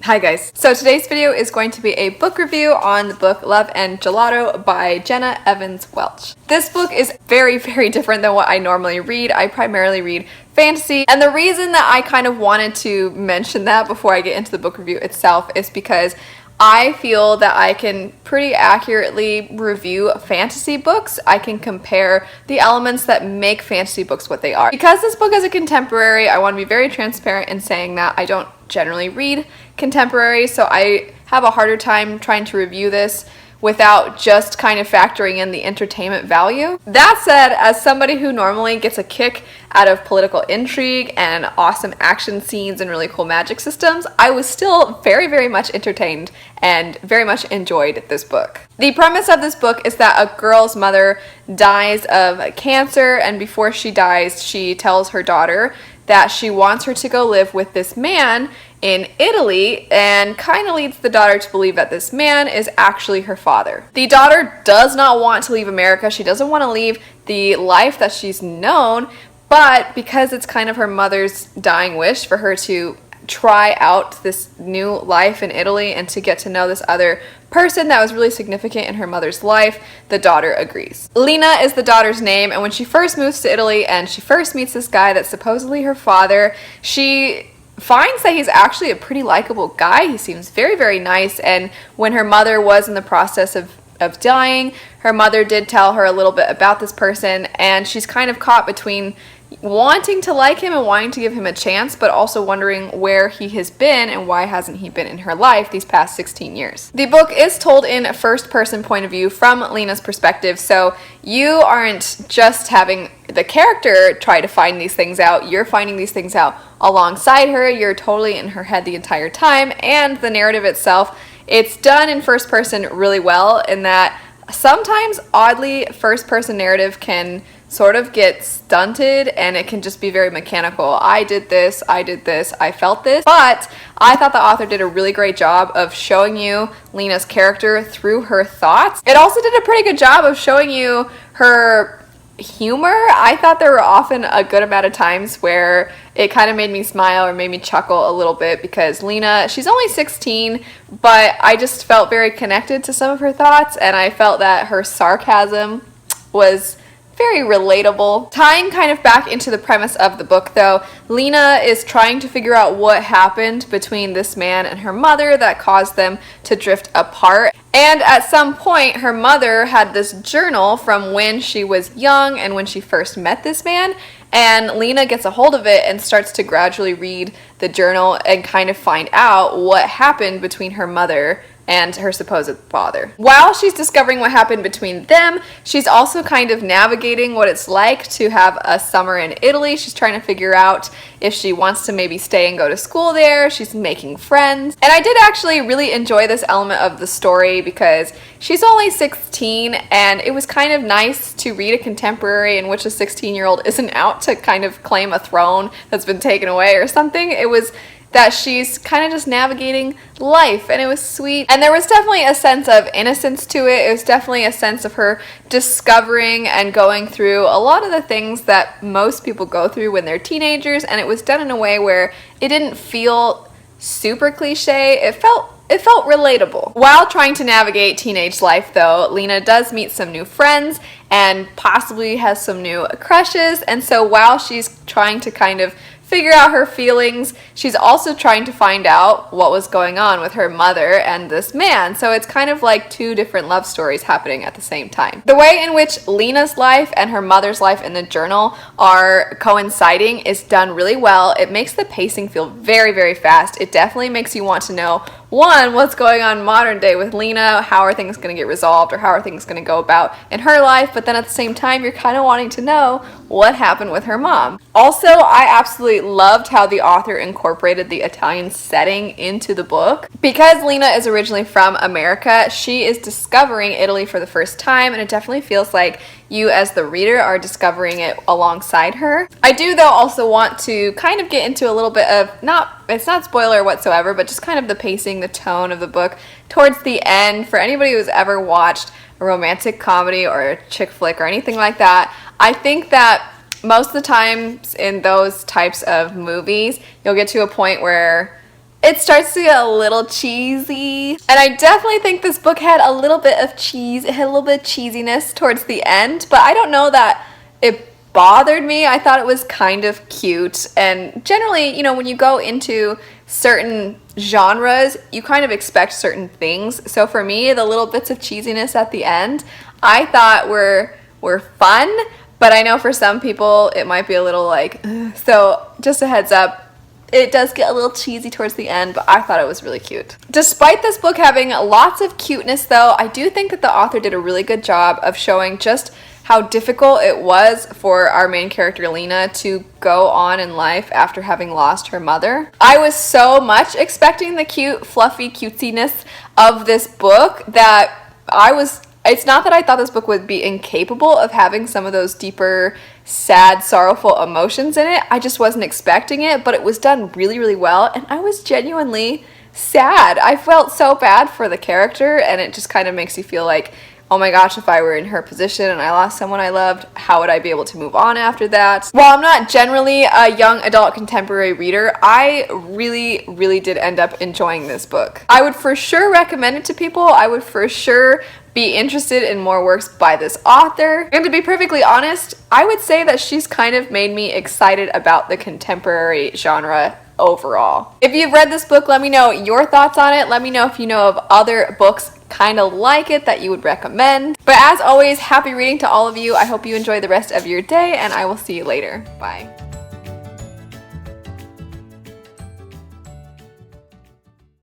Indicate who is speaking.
Speaker 1: Hi guys. So today's video is going to be a book review on the book Love and Gelato by Jenna Evans Welch. This book is very different than what I normally read. I primarily read fantasy, and the reason that I kind of wanted to mention that before I get into the book review itself is because I feel that I can pretty accurately review fantasy books. I can compare the elements that make fantasy books what they are. Because this book is a contemporary, I want to be very transparent in saying that I don't generally read contemporary, so I have a harder time trying to review this without just kind of factoring in the entertainment value. That said, as somebody who normally gets a kick out of political intrigue and awesome action scenes and really cool magic systems, I was still very much entertained and very much enjoyed this book. The premise of this book is that a girl's mother dies of cancer, and before she dies, she tells her daughter that she wants her to go live with this man in Italy, and kind of leads the daughter to believe that this man is actually her father. The daughter does not want to leave America. She doesn't want to leave the life that she's known, but because it's kind of her mother's dying wish for her to try out this new life in Italy and to get to know this other person that was really significant in her mother's life, the daughter agrees. Lena is the daughter's name, and when she first moves to Italy and she first meets this guy that's supposedly her father, she finds that he's actually a pretty likable guy. He seems very nice, and when her mother was in the process of dying, her mother did tell her a little bit about this person, and she's kind of caught between wanting to like him and wanting to give him a chance, but also wondering where he has been and why hasn't he been in her life these past 16 years. The book is told in a first-person point of view from Lena's perspective, so you aren't just having the character try to find these things out, you're finding these things out alongside her. You're totally in her head the entire time, and the narrative itself, it's done in first person really well in that sometimes, oddly, first-person narrative can sort of get stunted and it can just be very mechanical. I did this, I felt this. But I thought the author did a really great job of showing you Lena's character through her thoughts. It also did a pretty good job of showing you her humor. I thought there were often a good amount of times where it kind of made me smile or made me chuckle a little bit because Lena, she's only 16, but I just felt very connected to some of her thoughts, and I felt that her sarcasm was very relatable. Tying kind of back into the premise of the book though, Lena is trying to figure out what happened between this man and her mother that caused them to drift apart. And at some point, her mother had this journal from when she was young and when she first met this man, and Lena gets a hold of it and starts to gradually read the journal and kind of find out what happened between her mother and her supposed father. While she's discovering what happened between them, she's also kind of navigating what it's like to have a summer in Italy. She's trying to figure out if she wants to maybe stay and go to school there. She's making friends. And I did actually really enjoy this element of the story because she's only 16, and it was kind of nice to read a contemporary in which a 16-year-old isn't out to kind of claim a throne that's been taken away or something. It was that she's kind of just navigating life, and it was sweet. And there was definitely a sense of innocence to it. It was definitely a sense of her discovering and going through a lot of the things that most people go through when they're teenagers, and it was done in a way where it didn't feel super cliche. It felt relatable. While trying to navigate teenage life though, Lena does meet some new friends and possibly has some new crushes, and so while she's trying to kind of figure out her feelings, she's also trying to find out what was going on with her mother and this man. So it's kind of like two different love stories happening at the same time. The way in which Lena's life and her mother's life in the journal are coinciding is done really well. It makes the pacing feel very fast. It definitely makes you want to know, one, what's going on modern day with Lena, how are things going to get resolved, or how are things going to go about in her life, but then at the same time you're kind of wanting to know what happened with her mom. Also, I absolutely loved how the author incorporated the Italian setting into the book. Because Lena is originally from America, she is discovering Italy for the first time, and it definitely feels like you as the reader are discovering it alongside her. I do though also want to kind of get into a little bit of, it's not spoiler whatsoever, but just kind of the pacing, the tone of the book towards the end. For anybody who's ever watched a romantic comedy or a chick flick or anything like that, I think that most of the times in those types of movies, you'll get to a point where it starts to get a little cheesy. And I definitely think this book had a little bit of cheese. It had a little bit of cheesiness towards the end, but I don't know that it bothered me. I thought it was kind of cute. And generally, you know, when you go into certain genres, you kind of expect certain things. So for me, the little bits of cheesiness at the end, I thought were fun, but I know for some people it might be a little like, ugh. So just a heads up, it does get a little cheesy towards the end, but I thought it was really cute. Despite this book having lots of cuteness though, I do think that the author did a really good job of showing just how difficult it was for our main character Lena to go on in life after having lost her mother. I was so much expecting the cute, fluffy cutesiness of this book that it's not that I thought this book would be incapable of having some of those deeper, sad, sorrowful emotions in it. I just wasn't expecting it, but it was done really, really well, and I was genuinely sad. I felt so bad for the character, and it just kind of makes you feel like, oh my gosh, if I were in her position and I lost someone I loved, how would I be able to move on after that? While I'm not generally a young adult contemporary reader, I really, really did end up enjoying this book. I would for sure recommend it to people. I would for sure be interested in more works by this author. And to be perfectly honest, I would say that she's kind of made me excited about the contemporary genre overall. If you've read this book, let me know your thoughts on it. Let me know if you know of other books kind of like it that you would recommend. But as always, happy reading to all of you. I hope you enjoy the rest of your day, and I will see you later. Bye.